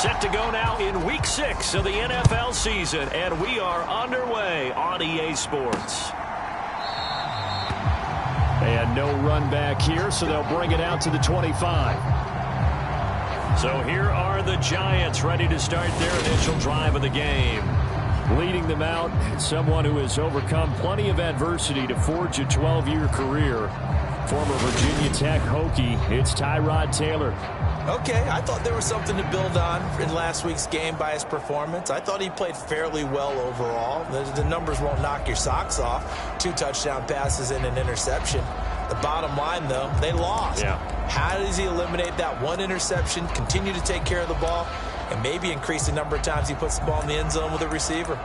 Set to go now in Week 6 of the NFL season, and we are underway on EA Sports. And no run back here, so they'll bring it out to the 25. So here are the Giants ready to start their initial drive of the game. Leading them out, someone who has overcome plenty of adversity to forge a 12-year career. Former Virginia Tech Hokie, it's Tyrod Taylor. Okay, I thought there was something to build on in last week's game by his performance. I thought he played fairly well overall. The numbers won't knock your socks off. 2 touchdown passes and an interception. The bottom line, though, they lost. Yeah. How does he eliminate that one interception, continue to take care of the ball, and maybe increase the number of times he puts the ball in the end zone with a receiver?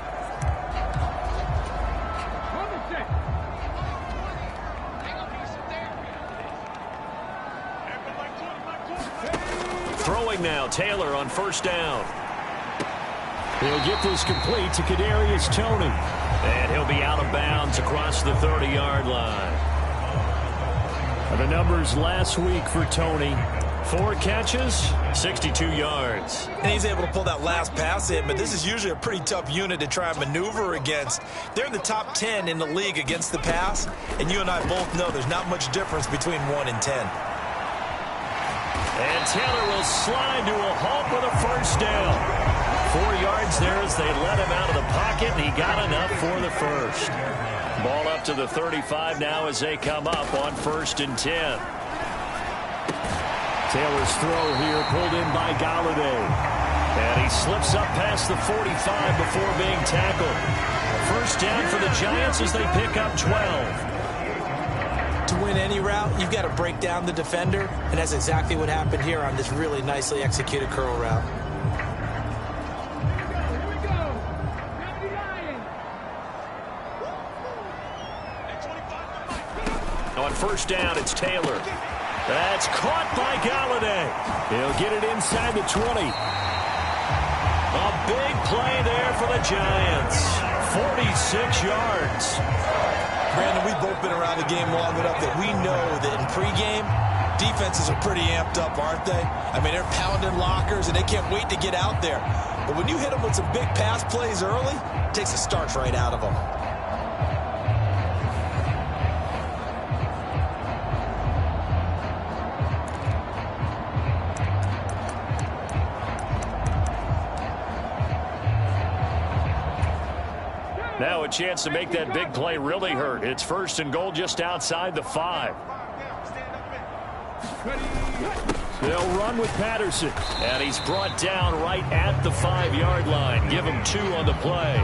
Throwing now, Taylor on first down. He'll get this complete to Kadarius Toney. And he'll be out of bounds across the 30-yard line. The numbers last week for Toney. 4 catches, 62 yards. And he's able to pull that last pass in, but this is usually a pretty tough unit to try and maneuver against. They're in the top 10 in the league against the pass, and you and I both know there's not much difference between 1 and 10. And Taylor will slide to a halt with a first down. 4 yards there as they let him out of the pocket, and he got enough for the first. Ball up to the 35 now as they come up on 1st and 10. Taylor's throw here pulled in by Galladay. And he slips up past the 45 before being tackled. First down for the Giants as they pick up 12. To win any route, you've got to break down the defender, and that's exactly what happened here on this really nicely executed curl route. On first down, it's Taylor. That's caught by Galladay. He'll get it inside the 20. A big play there for the Giants. 46 yards. Brandon, we've both been around the game long enough that we know that in pregame, defenses are pretty amped up, aren't they? I mean, they're pounding lockers, and they can't wait to get out there. But when you hit them with some big pass plays early, it takes the starch right out of them. Now a chance to make that big play really hurt. It's 1st and goal just outside the 5. They'll run with Patterson. And he's brought down right at the 5-yard line. Give him 2 on the play.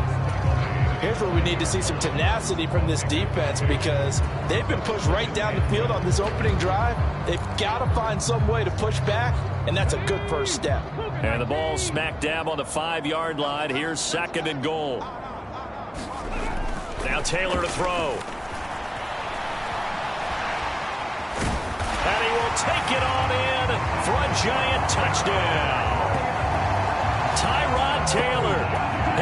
Here's where we need to see some tenacity from this defense, because they've been pushed right down the field on this opening drive. They've got to find some way to push back, and that's a good first step. And the ball smack dab on the 5-yard line. Here's 2nd and goal. Now Taylor to throw. And he will take it on in for a Giant touchdown. Tyrod Taylor,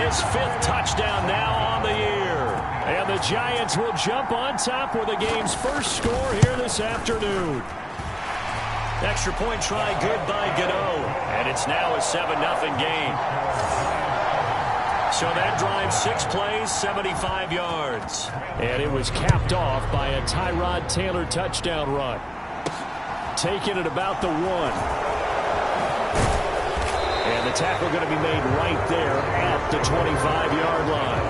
his 5th touchdown now on the year. And the Giants will jump on top with the game's first score here this afternoon. Extra point try good by Gano. And it's now a 7-0 game. So that drive, 6 plays, 75 yards. And it was capped off by a Tyrod Taylor touchdown run. Taken at about the 1. And the tackle going to be made right there at the 25-yard line.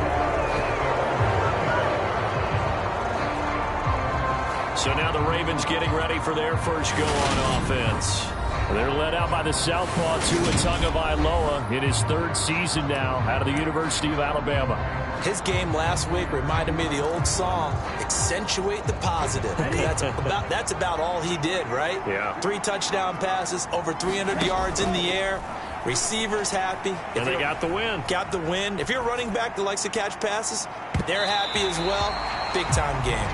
So now the Ravens getting ready for their first go on offense. They're led out by the southpaw Tua Tagovailoa in his 3rd season now out of the University of Alabama. His game last week reminded me of the old song, accentuate the positive. That's about all he did, right? Yeah. 3 touchdown passes, over 300 yards in the air. Receivers happy. And they got the win. Got the win. If you're a running back that likes to catch passes, they're happy as well. Big-time game.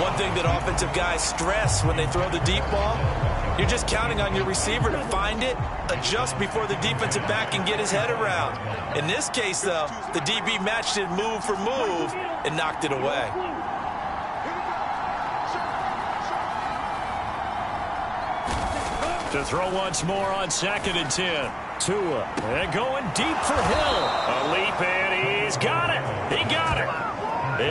One thing that offensive guys stress when they throw the deep ball, you're just counting on your receiver to find it, adjust before the defensive back can get his head around. In this case, though, the DB matched it move for move and knocked it away. To throw once more on 2nd and 10. Tua. And going deep for Hill. A leap, and he's got it. He got it.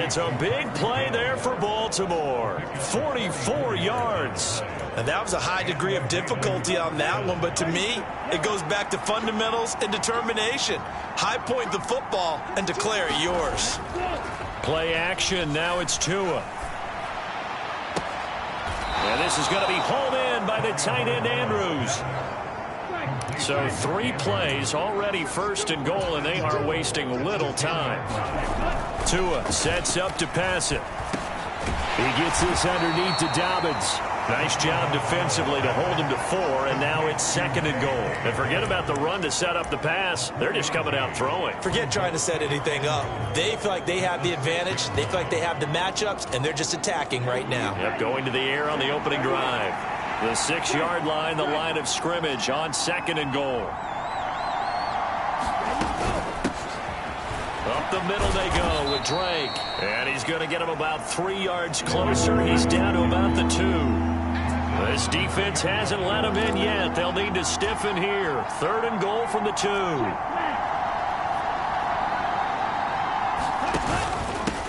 It's a big play there for Baltimore. 44 yards. And that was a high degree of difficulty on that one, but to me, it goes back to fundamentals and determination. High point the football and declare it yours. Play action. Now it's Tua. And this is going to be hauled in by the tight end Andrews. So 3 plays, already first and goal, and they are wasting little time. Tua sets up to pass it. He gets this underneath to Dobbins. Nice job defensively to hold him to 4, and now it's 2nd and goal. And forget about the run to set up the pass. They're just coming out throwing. Forget trying to set anything up. They feel like they have the advantage. They feel like they have the matchups, and they're just attacking right now. Yep, going to the air on the opening drive. The 6-yard line, the line of scrimmage on 2nd and goal. Up the middle they go with Drake. And he's going to get him about 3 yards closer. He's down to about the 2. This defense hasn't let him in yet. They'll need to stiffen here. 3rd and goal from the 2.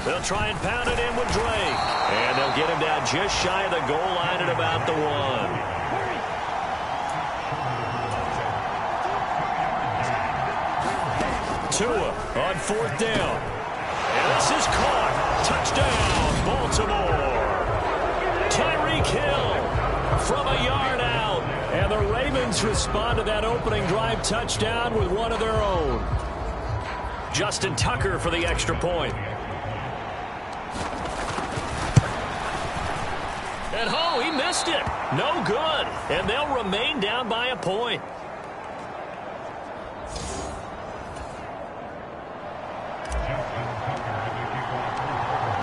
They'll try and pound it in with Drake. And they'll get him down just shy of the goal line at about the 1. Tua on 4th down. And this is caught. Touchdown, Baltimore. Tyreek Hill from a yard out. And the Ravens respond to that opening drive touchdown with one of their own. Justin Tucker for the extra point. And oh, he missed it. No good. And they'll remain down by a point.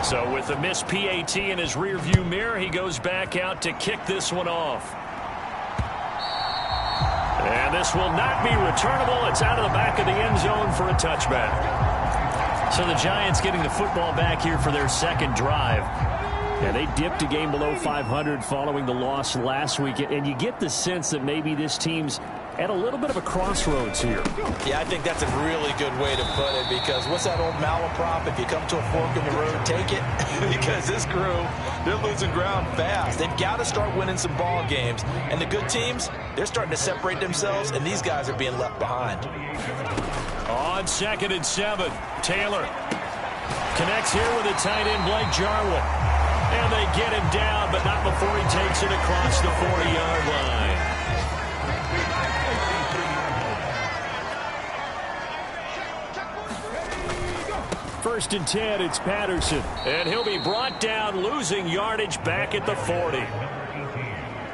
So with the missed PAT in his rearview mirror, he goes back out to kick this one off. And this will not be returnable. It's out of the back of the end zone for a touchback. So the Giants getting the football back here for their 2nd drive. Yeah, they dipped a game below 500 following the loss last week. And you get the sense that maybe this team's at a little bit of a crossroads here. Yeah, I think that's a really good way to put it, because what's that old malaprop? If you come to a fork in the road, take it. Because this crew, they're losing ground fast. They've got to start winning some ball games. And the good teams, they're starting to separate themselves, and these guys are being left behind. On 2nd and 7, Taylor connects here with the tight end Blake Jarwin. And they get him down, but not before he takes it across the 40-yard line. First and 10, it's Patterson. And he'll be brought down, losing yardage back at the 40.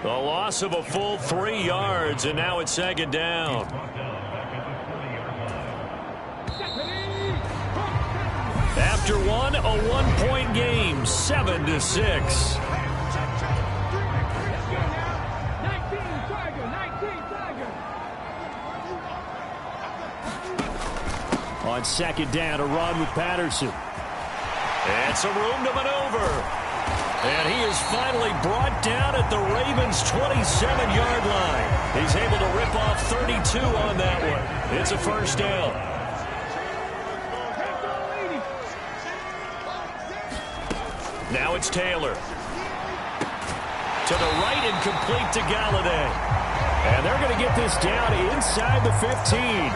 The loss of a full 3 yards, and now it's 2nd down. After one, a 1-point game, 7-6. On 2nd down, a run with Patterson. And some room to maneuver. And he is finally brought down at the Ravens' 27-yard line. He's able to rip off 32 on that one. It's a 1st down. Now it's Taylor. To the right and complete to Galladay. And they're going to get this down inside the 15.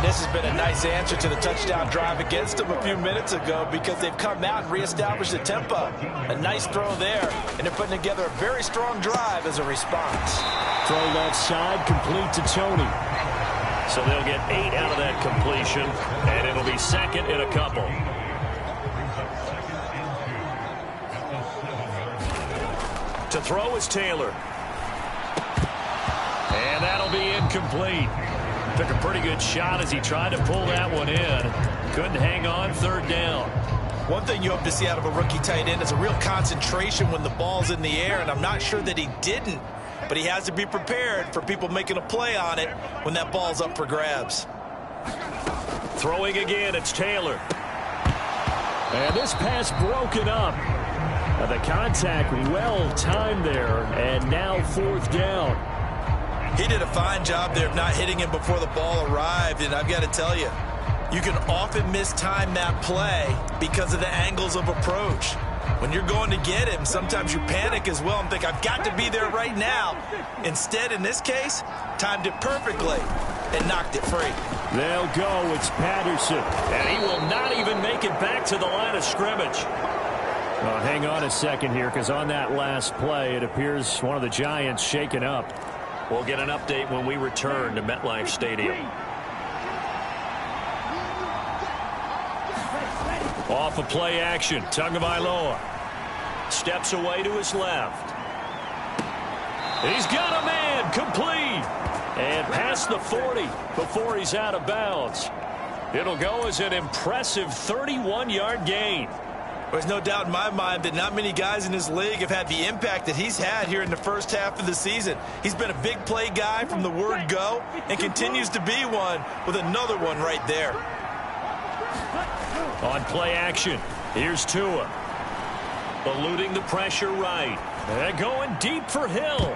This has been a nice answer to the touchdown drive against them a few minutes ago, because they've come out and reestablished the tempo. A nice throw there, and they're putting together a very strong drive as a response. Throw left side, complete to Tony. So they'll get 8 out of that completion, and it'll be 2nd and a couple. To throw is Taylor. And that'll be incomplete. Took a pretty good shot as he tried to pull that one in. Couldn't hang on, 3rd down. One thing you hope to see out of a rookie tight end is a real concentration when the ball's in the air, and I'm not sure that he didn't, but he has to be prepared for people making a play on it when that ball's up for grabs. Throwing again, it's Taylor. And this pass broken up. The contact well timed there, and now 4th down. He did a fine job there of not hitting him before the ball arrived, and I've got to tell you, you can often mistime that play because of the angles of approach. When you're going to get him, sometimes you panic as well and think, I've got to be there right now. Instead, in this case, timed it perfectly and knocked it free. They'll go. It's Patterson. And he will not even make it back to the line of scrimmage. Well, hang on a second here, because on that last play, it appears one of the Giants shaken up. We'll get an update when we return to MetLife Stadium. Off of play action, Tagovailoa steps away to his left. He's got a man, complete. And past the 40 before he's out of bounds. It'll go as an impressive 31-yard gain. There's no doubt in my mind that not many guys in this league have had the impact that he's had here in the first half of the season. He's been a big play guy from the word go and continues to be one with another one right there. On play action, here's Tua. Eluding the pressure right. And going deep for Hill.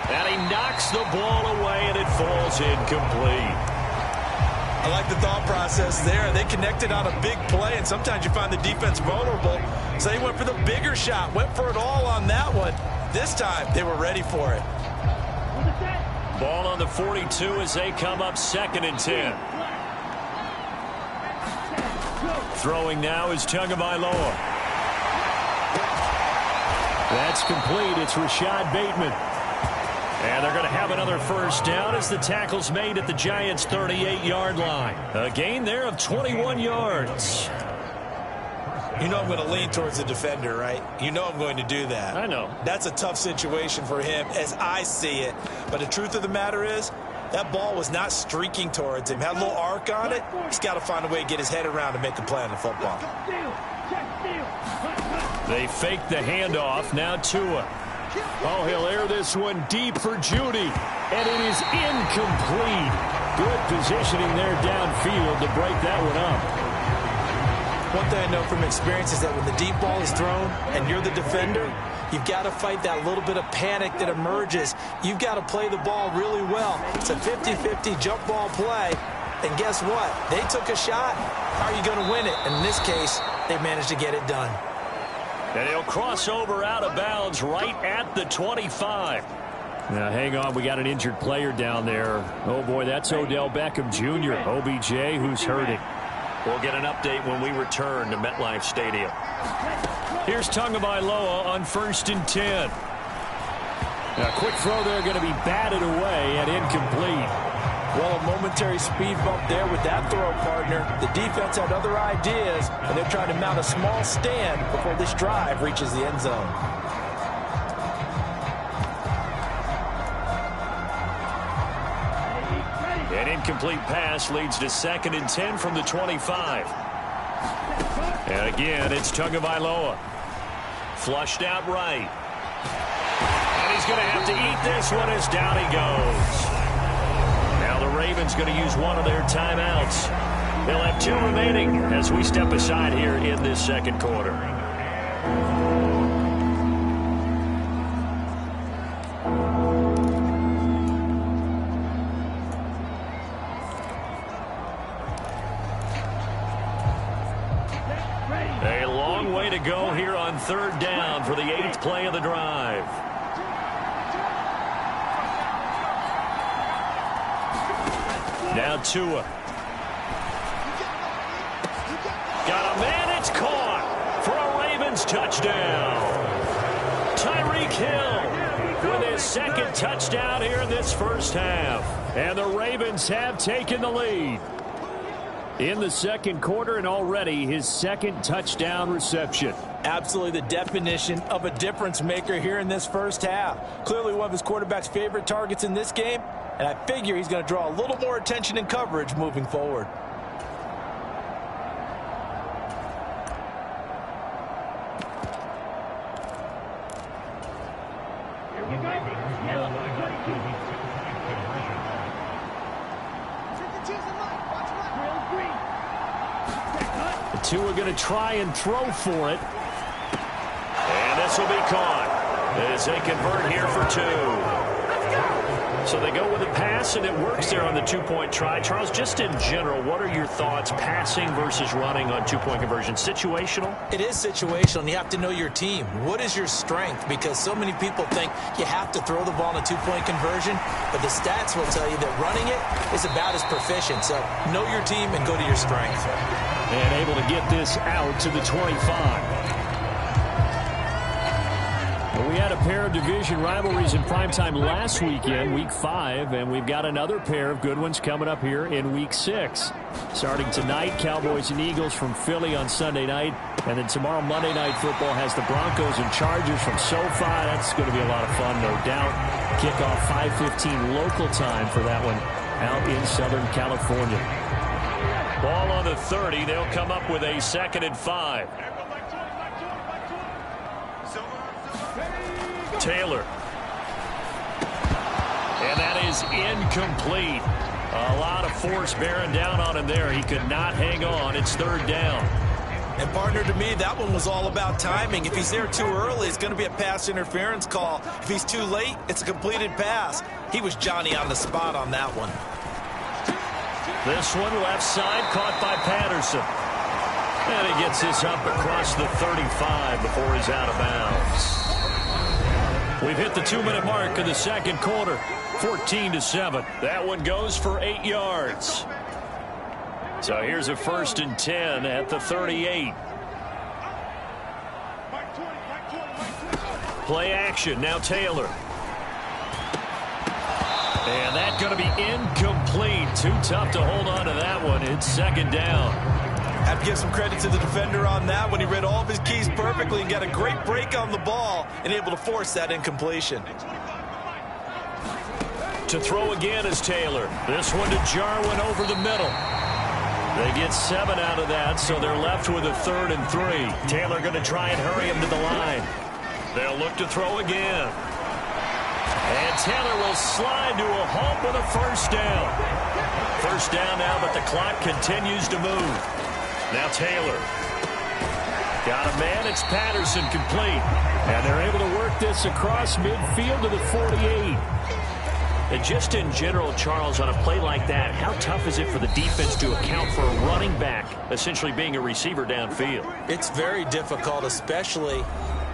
And he knocks the ball away, and it falls incomplete. I like the thought process there. They connected on a big play, and sometimes you find the defense vulnerable. So they went for the bigger shot, went for it all on that one. This time, they were ready for it. Ball on the 42 as they come up 2nd and 10. Throwing now is Tagovailoa. That's complete. It's Rashad Bateman. And they're going to have another first down as the tackle's made at the Giants' 38-yard line. A gain there of 21 yards. You know I'm going to lean towards the defender, right? You know I'm going to do that. I know. That's a tough situation for him as I see it. But the truth of the matter is, that ball was not streaking towards him. Had a little arc on it. He's got to find a way to get his head around and make a play on the football. They fake the handoff. Now Tua. Oh, he'll air this one deep for Judy. And it is incomplete. Good positioning there downfield to break that one up. One thing I know from experience is that when the deep ball is thrown and you're the defender, you've got to fight that little bit of panic that emerges. You've got to play the ball really well. It's a 50-50 jump ball play. And guess what? They took a shot. How are you going to win it? And in this case, they managed to get it done. And he'll cross over out of bounds right at the 25. Now, hang on. We got an injured player down there. Oh, boy, that's Odell Beckham Jr., OBJ, who's hurting. We'll get an update when we return to MetLife Stadium. Here's Tagovailoa on 1st and 10. Now, quick throw there going to be batted away and incomplete. Well, a momentary speed bump there with that throw, partner. The defense had other ideas, and they're trying to mount a small stand before this drive reaches the end zone. An incomplete pass leads to 2nd and 10 from the 25. And again, it's Tagovailoa. Flushed out right. And he's going to have to eat this one as down he goes. Now the Ravens going to use one of their timeouts. They'll have 2 remaining as we step aside here in this 2nd quarter. A long way to go here on 3rd down for the 8th play of the drive. Now Tua. Got a man, it's caught for a Ravens touchdown. Tyreek Hill with his 2nd touchdown here in this first half. And the Ravens have taken the lead in the 2nd quarter, and already his 2nd touchdown reception. Absolutely the definition of a difference maker here in this first half. Clearly one of his quarterback's favorite targets in this game, and I figure he's going to draw a little more attention and coverage moving forward. The two are going to try and throw for it. And this will be caught as they convert here for 2. So they go with a pass, and it works there on the two-point try. Charles, just in general, what are your thoughts passing versus running on two-point conversion? Situational? It is situational, and you have to know your team. What is your strength? Because so many people think you have to throw the ball in a two-point conversion, but the stats will tell you that running it is about as proficient. So know your team and go to your strength. And able to get this out to the 25. We had a pair of division rivalries in primetime last weekend, Week 5, and we've got another pair of good ones coming up here in Week 6. Starting tonight, Cowboys and Eagles from Philly on Sunday night, and then tomorrow Monday Night Football has the Broncos and Chargers from SoFi. That's going to be a lot of fun, no doubt. Kickoff 5:15 local time for that one out in Southern California. Ball on the 30. They'll come up with a 2nd and 5. Taylor. And that is incomplete. A lot of force bearing down on him there. He could not hang on. It's 3rd down. And, partner, to me, that one was all about timing. If he's there too early, it's going to be a pass interference call. If he's too late, it's a completed pass. He was Johnny on the spot on that one. This one left side caught by Patterson. And he gets this up across the 35 before he's out of bounds. We've hit the 2-minute mark of the second quarter. 14-7. That one goes for 8 yards. So here's a 1st and 10 at the 38. Play action. Now Taylor. And that's going to be incomplete. Too tough to hold on to that one. It's 2nd down. Have to give some credit to the defender on that when he read all of his keys perfectly and got a great break on the ball and able to force that incompletion. To throw again is Taylor. This one to Jarwin over the middle. They get 7 out of that, so they're left with a 3rd and 3. Taylor going to try and hurry him to the line. They'll look to throw again. And Taylor will slide to a halt with a 1st down. 1st down now, but the clock continues to move. Now Taylor. Got a man. It's Patterson complete. And they're able to work this across midfield to the 48. And just in general, Charles, on a play like that, how tough is it for the defense to account for a running back essentially being a receiver downfield? It's very difficult, especially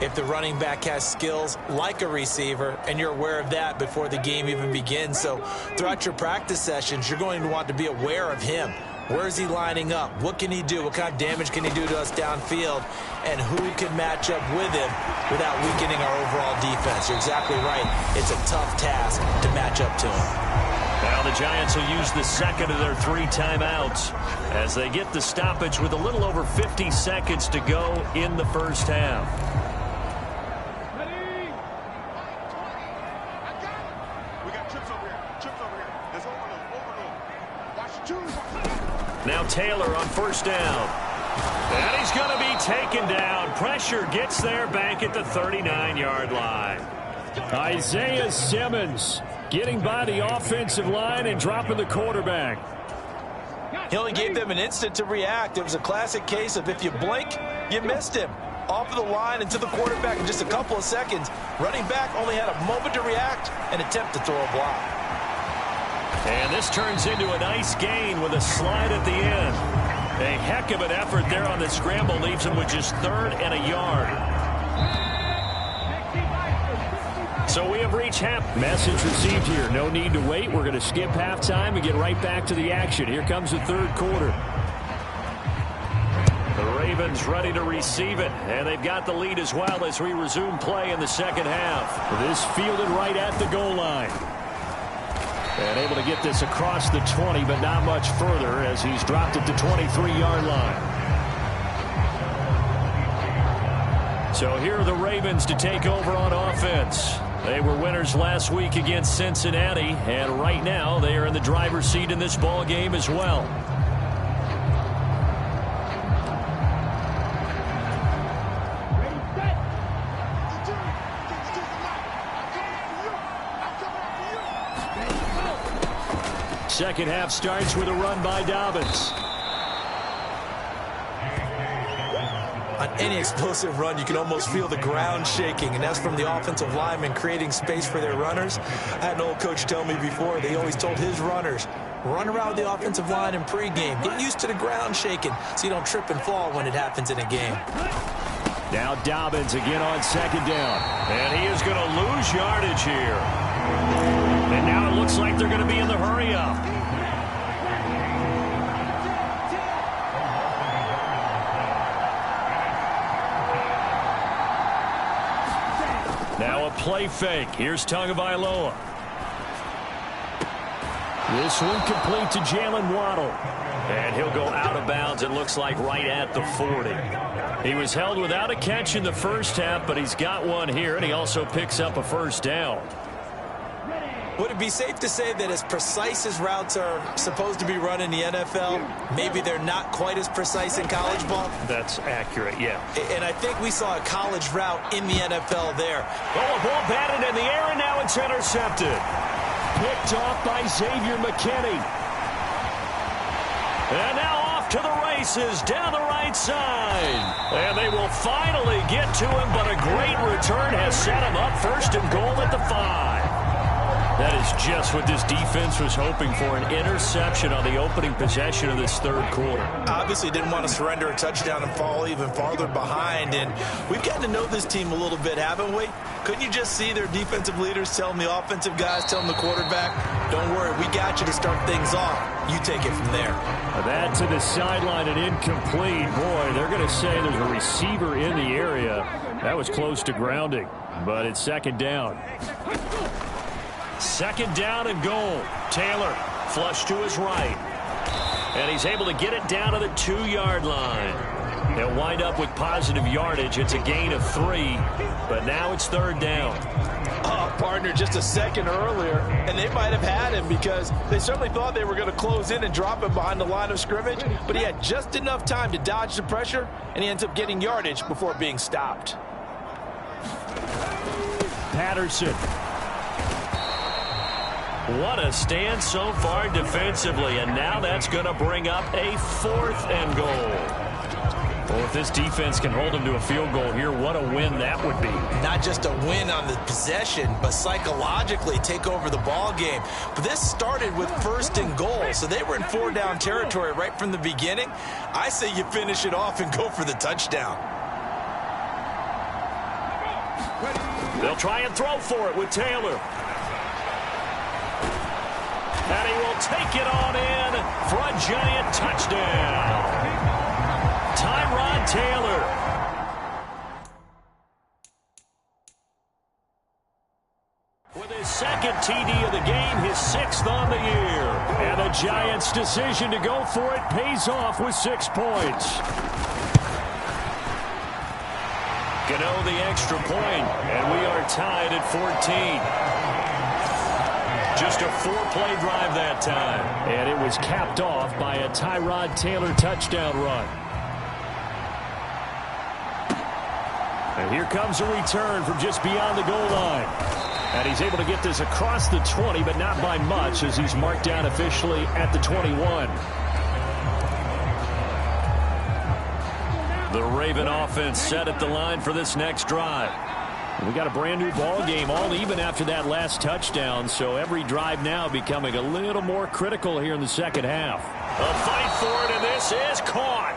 if the running back has skills like a receiver, and you're aware of that before the game even begins. So throughout your practice sessions, you're going to want to be aware of him. Where is he lining up? What can he do? What kind of damage can he do to us downfield? And who can match up with him without weakening our overall defense? You're exactly right. It's a tough task to match up to him. Now the Giants will use the 2nd of their 3 timeouts as they get the stoppage with a little over 50 seconds to go in the 1st half. Now Taylor on 1st down. And he's going to be taken down. Pressure gets there back at the 39-yard line. Isaiah Simmons getting by the offensive line and dropping the quarterback. He only gave them an instant to react. It was a classic case of if you blink, you missed him. Off of the line and to the quarterback in just a couple of seconds. Running back only had a moment to react and attempt to throw a block. And this turns into a nice gain with a slide at the end. A heck of an effort there on the scramble. Leaves him with just 3rd and a yard. So we have reached half. Message received here. No need to wait. We're going to skip halftime and get right back to the action. Here comes the 3rd quarter. The Ravens ready to receive it. And they've got the lead as well as we resume play in the 2nd half. This fielded right at the goal line. And able to get this across the 20, but not much further as he's dropped at the 23-yard line. So here are the Ravens to take over on offense. They were winners last week against Cincinnati, and right now they are in the driver's seat in this ball game as well. Second half starts with a run by Dobbins. On any explosive run, you can almost feel the ground shaking, and that's from the offensive linemen creating space for their runners. I had an old coach tell me before, they always told his runners, run around the offensive line in pregame. Get used to the ground shaking so you don't trip and fall when it happens in a game. Now Dobbins again on second down. And he is going to lose yardage here. And now it looks like they're going to be in the hurry-up. Now a play fake. Here's Tagovailoa. This one complete to Jalen Waddle. And he'll go out of bounds, it looks like, right at the 40. He was held without a catch in the first half, but he's got one here, and he also picks up a first down. Would it be safe to say that as precise as routes are supposed to be run in the NFL, maybe they're not quite as precise in college ball? That's accurate, yeah. And I think we saw a college route in the NFL there. Oh, a ball batted in the air, and now it's intercepted. Picked off by Xavier McKinney. And now off to the races down the right side. And they will finally get to him, but a great return has set him up first and goal at the 5. That is just what this defense was hoping for, an interception on the opening possession of this third quarter. Obviously didn't want to surrender a touchdown and fall even farther behind. And we've gotten to know this team a little bit, haven't we? Couldn't you just see their defensive leaders telling the offensive guys, telling the quarterback, don't worry, we got you to start things off. You take it from there. That to the sideline and incomplete. Boy, they're going to say there's a receiver in the area. That was close to grounding, but it's second down. Second down and goal. Taylor flush to his right. And he's able to get it down to the 2-yard line. They'll wind up with positive yardage. It's a gain of 3, but now it's third down. Partner, just a second earlier, and they might have had him because they certainly thought they were going to close in and drop him behind the line of scrimmage, but he had just enough time to dodge the pressure, and he ends up getting yardage before being stopped. Patterson. What a stand so far defensively, and now that's going to bring up a 4th and goal. Well, if this defense can hold them to a field goal here, what a win that would be. Not just a win on the possession, but psychologically take over the ball game. But this started with 1st and goal, so they were in 4-down territory right from the beginning. I say you finish it off and go for the touchdown. They'll try and throw for it with Taylor. And he will take it on in for a giant touchdown. Tyrod Taylor. With his 2nd TD of the game, his 6th on the year. And the Giants' decision to go for it pays off with 6 points. Gano the extra point, and we are tied at 14. Just a 4-play drive that time. And it was capped off by a Tyrod Taylor touchdown run. And here comes a return from just beyond the goal line. And he's able to get this across the 20, but not by much, as he's marked down officially at the 21. The Raven offense set at the line for this next drive. We got a brand new ball game, all even after that last touchdown, so every drive now becoming a little more critical here in the second half. A fight for it, and this is caught.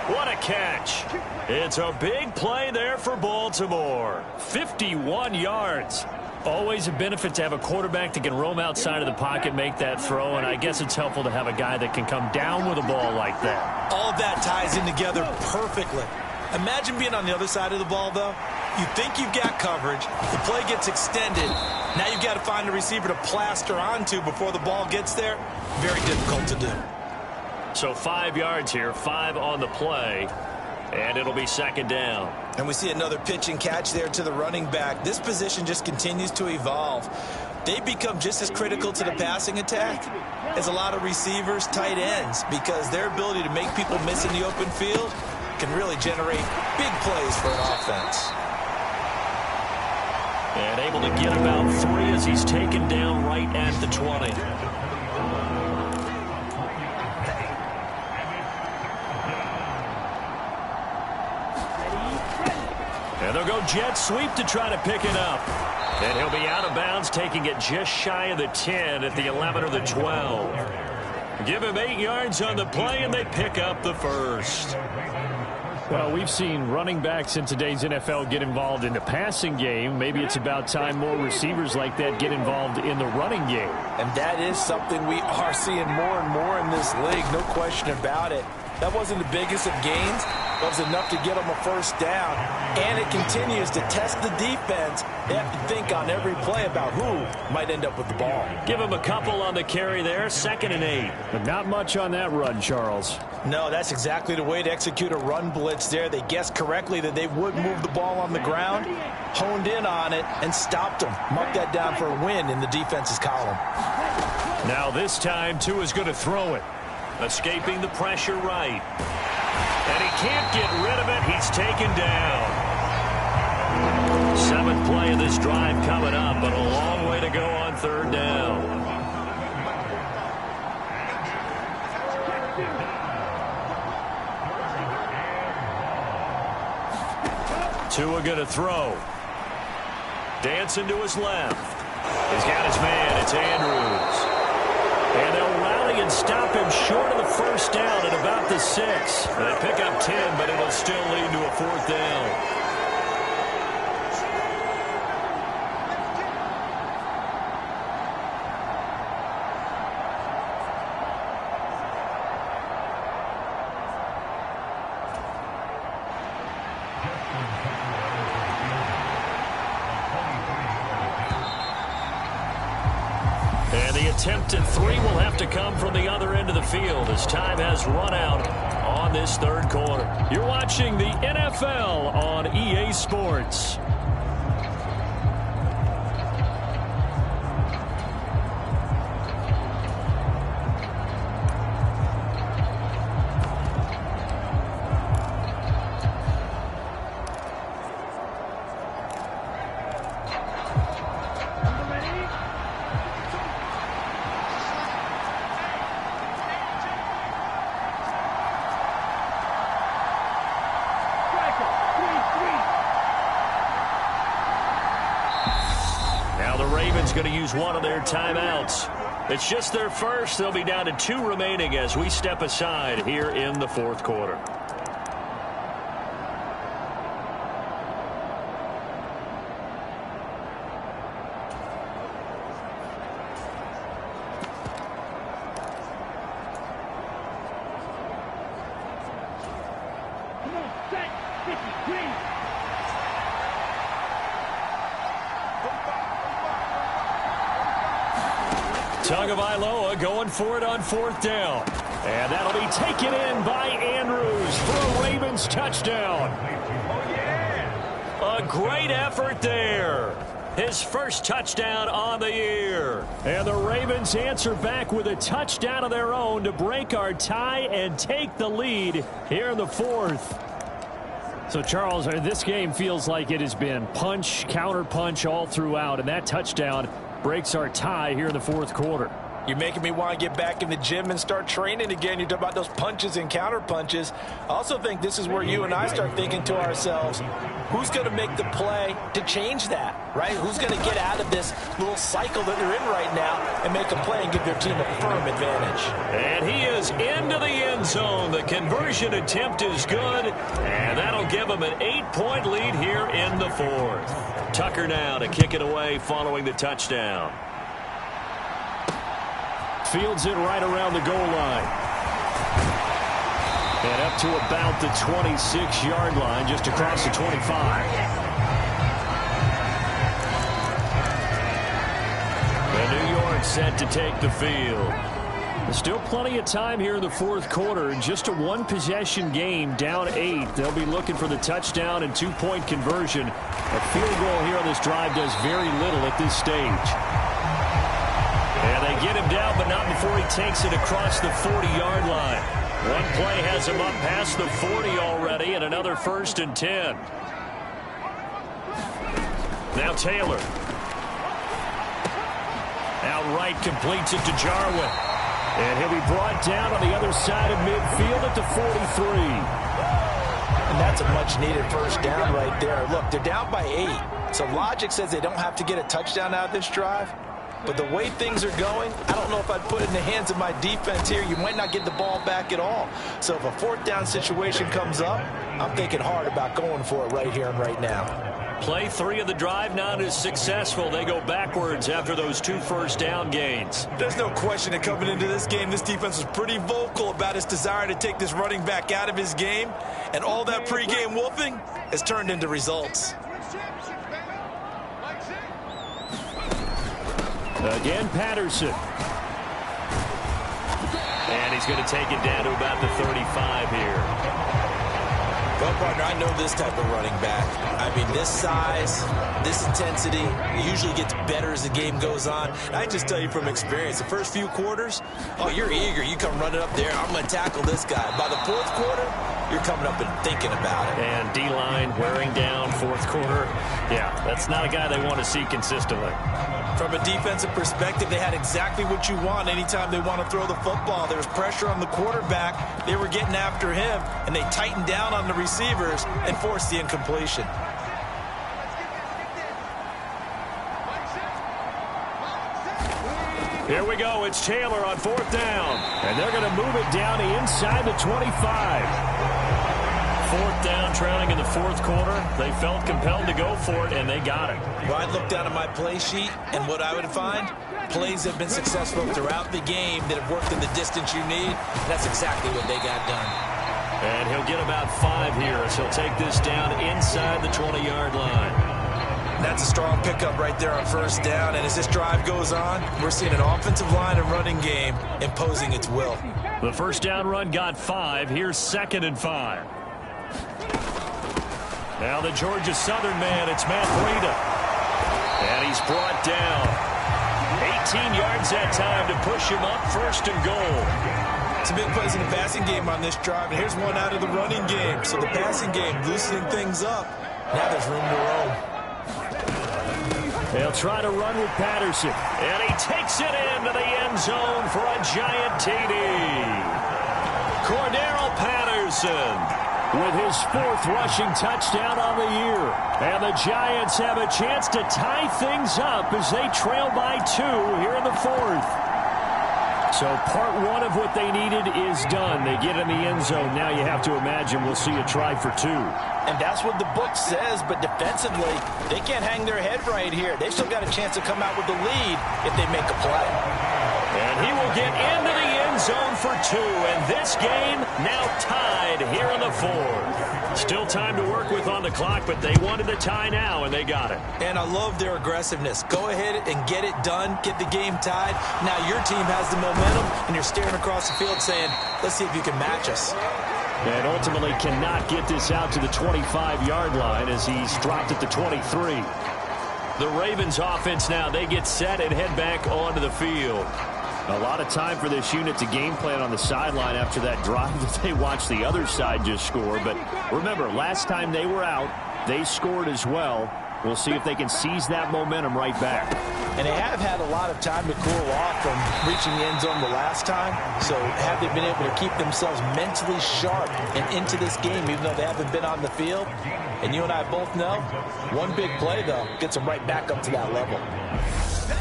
What a catch. It's a big play there for Baltimore. 51 yards. Always a benefit to have a quarterback that can roam outside of the pocket, make that throw, and I guess it's helpful to have a guy that can come down with a ball like that. All of that ties in together perfectly. Imagine being on the other side of the ball, though. You think you've got coverage. The play gets extended. Now you've got to find a receiver to plaster onto before the ball gets there. Very difficult to do. So 5 yards here, 5 on the play, and it'll be second down. And we see another pitch and catch there to the running back. This position just continues to evolve. They become just as critical to the passing attack as a lot of receivers, tight ends, because their ability to make people miss in the open field can really generate big plays for an offense. And able to get about 3 as he's taken down right at the 20. And they'll go jet sweep to try to pick it up. And he'll be out of bounds, taking it just shy of the 10 at the 11 or the 12. Give him 8 yards on the play, and they pick up the first. Well, we've seen running backs in today's NFL get involved in the passing game. Maybe it's about time more receivers like that get involved in the running game. And that is something we are seeing more and more in this league, no question about it. That wasn't the biggest of gains. That was enough to get them a first down. And it continues to test the defense. They have to think on every play about who might end up with the ball. Give them a couple on the carry there, 2nd and 8. But not much on that run, Charles. No, that's exactly the way to execute a run blitz there. They guessed correctly that they would move the ball on the ground, honed in on it, and stopped them. Mark that down for a win in the defense's column. Now this time, Tua is going to throw it. Escaping the pressure right. And he can't get rid of it. He's taken down. 7th play of this drive coming up, but a long way to go on 3rd down. Tua going to throw. Dancing to his left. He's got his man. It's Andrews. And they'll rally and stop him short of the first down at about the 6. They pick up 10, but it'll still lead to a 4th down. And the attempted 3 will have to come from the other end of the field as time has run out on this 3rd quarter. You're watching the NFL on EA Sports. Going to use one of their timeouts. It's just their first. They'll be down to 2 remaining as we step aside here in the 4th quarter. Tagovailoa going for it on 4th down. And that'll be taken in by Andrews for a Ravens touchdown. A great effort there. His first touchdown on the year. And the Ravens answer back with a touchdown of their own to break our tie and take the lead here in the 4th. So, Charles, this game feels like it has been punch, counter punch all throughout, and that touchdown breaks our tie here in the 4th quarter. You're making me want to get back in the gym and start training again. You talk about those punches and counter punches. I also think this is where you and I start thinking to ourselves, who's going to make the play to change that, right? Who's going to get out of this little cycle that they're in right now and make a play and give their team a firm advantage? And he is into the end zone. The conversion attempt is good, and that'll give them an 8-point lead here in the 4th. Tucker now to kick it away following the touchdown. Fields it right around the goal line. And up to about the 26-yard line, just across the 25. And New York set to take the field. There's still plenty of time here in the 4th quarter. Just a 1-possession game, down 8. They'll be looking for the touchdown and 2-point conversion. A field goal here on this drive does very little at this stage. And they get him down, but not before he takes it across the 40-yard line. One play has him up past the 40 already, and another 1st and 10. Now Taylor. Outright completes it to Jarwin. And he'll be brought down on the other side of midfield at the 43. And that's a much-needed first down right there. Look, they're down by 8. So logic says they don't have to get a touchdown out of this drive. But the way things are going, I don't know if I'd put it in the hands of my defense here. You might not get the ball back at all. So if a fourth down situation comes up, I'm thinking hard about going for it right here and right now. Play 3 of the drive not as successful. They go backwards after those 2 first down gains. There's no question that coming into this game, this defense was pretty vocal about its desire to take this running back out of his game. And all that pregame wolfing has turned into results. Again, Patterson. And he's going to take it down to about the 35 here. Well, partner, I know this type of running back. I mean, this size, this intensity usually gets better as the game goes on. I just tell you from experience, the first few quarters, oh, you're eager. You come running up there, I'm going to tackle this guy. By the fourth quarter, you're coming up and thinking about it. And D-line wearing down fourth quarter. Yeah, that's not a guy they want to see consistently. From a defensive perspective, they had exactly what you want anytime they want to throw the football. There was pressure on the quarterback. They were getting after him, and they tightened down on the receivers and forced the incompletion. Here we go. It's Taylor on fourth down. And they're going to move it down inside the 25. Fourth down, trailing in the fourth quarter. They felt compelled to go for it, and they got it. Well, I'd look down at my play sheet, and what I would find, plays have been successful throughout the game that have worked in the distance you need. That's exactly what they got done. And he'll get about 5 here as he'll take this down inside the 20-yard line. That's a strong pickup right there on first down, and as this drive goes on, we're seeing an offensive line and running game imposing its will. The first down run got 5. Here's 2nd and 5. Now the Georgia Southern man, it's Matt Breida. And he's brought down. 18 yards that time to push him up, 1st and goal. Some big plays in the passing game on this drive, and here's one out of the running game. So the passing game loosening things up. Now there's room to roam. They'll try to run with Patterson. And he takes it into the end zone for a giant TD. Cordero Patterson with his 4th rushing touchdown on the year. And the Giants have a chance to tie things up as they trail by 2 here in the 4th. So part 1 of what they needed is done. They get in the end zone. Now you have to imagine we'll see a try for 2. And that's what the book says, but defensively, they can't hang their head right here. They've still got a chance to come out with the lead if they make a play. And he will get into the end zone for 2. And this game now tied here in the 4th. Still time to work with on the clock, but they wanted the tie now, and they got it. And I love their aggressiveness. Go ahead and get it done. Get the game tied. Now your team has the momentum, and you're staring across the field saying, let's see if you can match us. And ultimately cannot get this out to the 25-yard line as he's dropped at the 23. The Ravens offense now, they get set and head back onto the field. A lot of time for this unit to game plan on the sideline after that drive that they watched the other side just score. But remember, last time they were out, they scored as well. We'll see if they can seize that momentum right back. And they have had a lot of time to cool off from reaching the end zone the last time. So have they been able to keep themselves mentally sharp and into this game, even though they haven't been on the field? And you and I both know, one big play, though, gets them right back up to that level.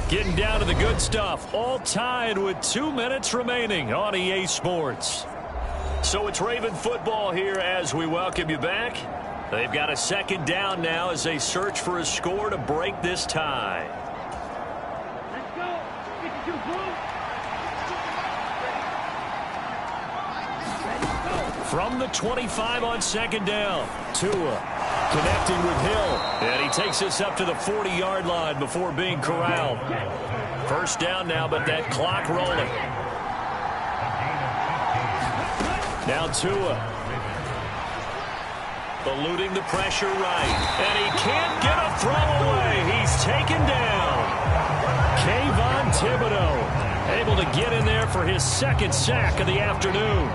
Getting down to the good stuff. All tied with 2 minutes remaining on EA Sports. So it's Raven football here as we welcome you back. They've got a 2nd down now as they search for a score to break this tie. Let's go. 52, From the 25 on 2nd down, Tua connecting with Hill. And he takes us up to the 40-yard line before being corralled. 1st down now, but that clock rolling. Now Tua. Eluding the pressure right. And he can't get a throw away. He's taken down. Kayvon Thibodeau able to get in there for his 2nd sack of the afternoon.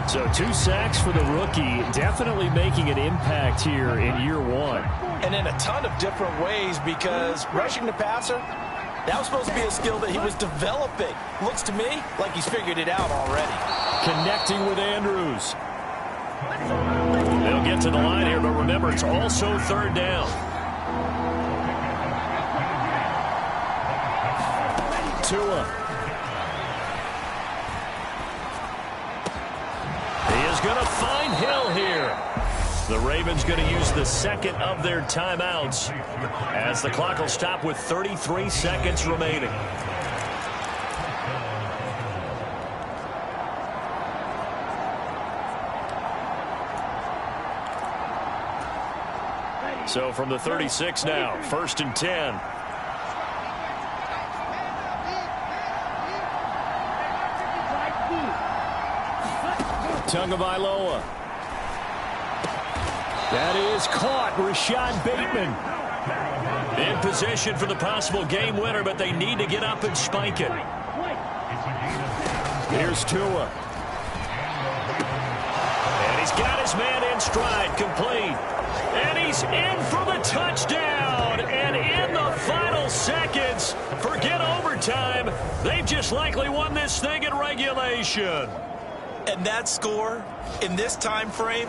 So 2 sacks for the rookie, definitely making an impact here in year 1. And in a ton of different ways, because rushing the passer, that was supposed to be a skill that he was developing. Looks to me like he's figured it out already. Connecting with Andrews. They'll get to the line here, but remember, it's also third down. Tua. He is going to find Hill here. The Ravens going to use the second of their timeouts as the clock will stop with 33 seconds remaining. So from the 36 now, 1st and 10. Tagovailoa. That is caught. Rashad Bateman. In position for the possible game winner, but they need to get up and spike it. Here's Tua. And he's got his man in stride, complete. And he's in for the touchdown. And in the final seconds, forget overtime. They've just likely won this thing in regulation. And that score in this time frame,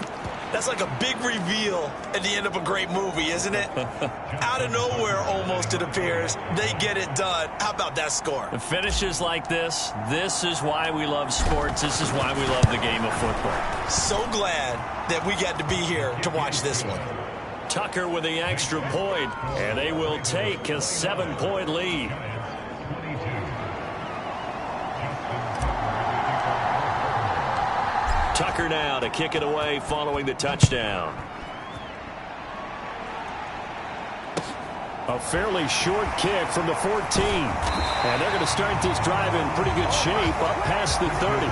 that's like a big reveal at the end of a great movie, isn't it? Out of nowhere, almost, it appears, they get it done. How about that score? The finishes like this is why we love sports. This is why we love the game of football. So glad that we got to be here to watch this one. Tucker with the extra point, and they will take a 7-point lead. Tucker now to kick it away following the touchdown. A fairly short kick from the 14. And they're going to start this drive in pretty good shape up past the 30.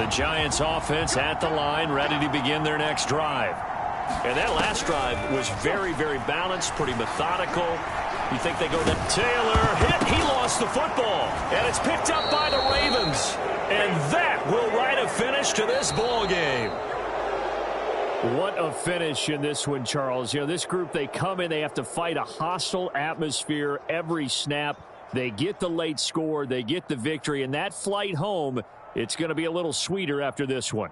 The Giants offense at the line, ready to begin their next drive. And that last drive was very, very balanced, pretty methodical. You think they go to Taylor, hit, he lost the football. And it's picked up by the Ravens. And that will write a finish to this ball game. What a finish in this one, Charles. You know, this group, they come in, they have to fight a hostile atmosphere every snap. They get the late score, they get the victory, and that flight home, it's going to be a little sweeter after this one.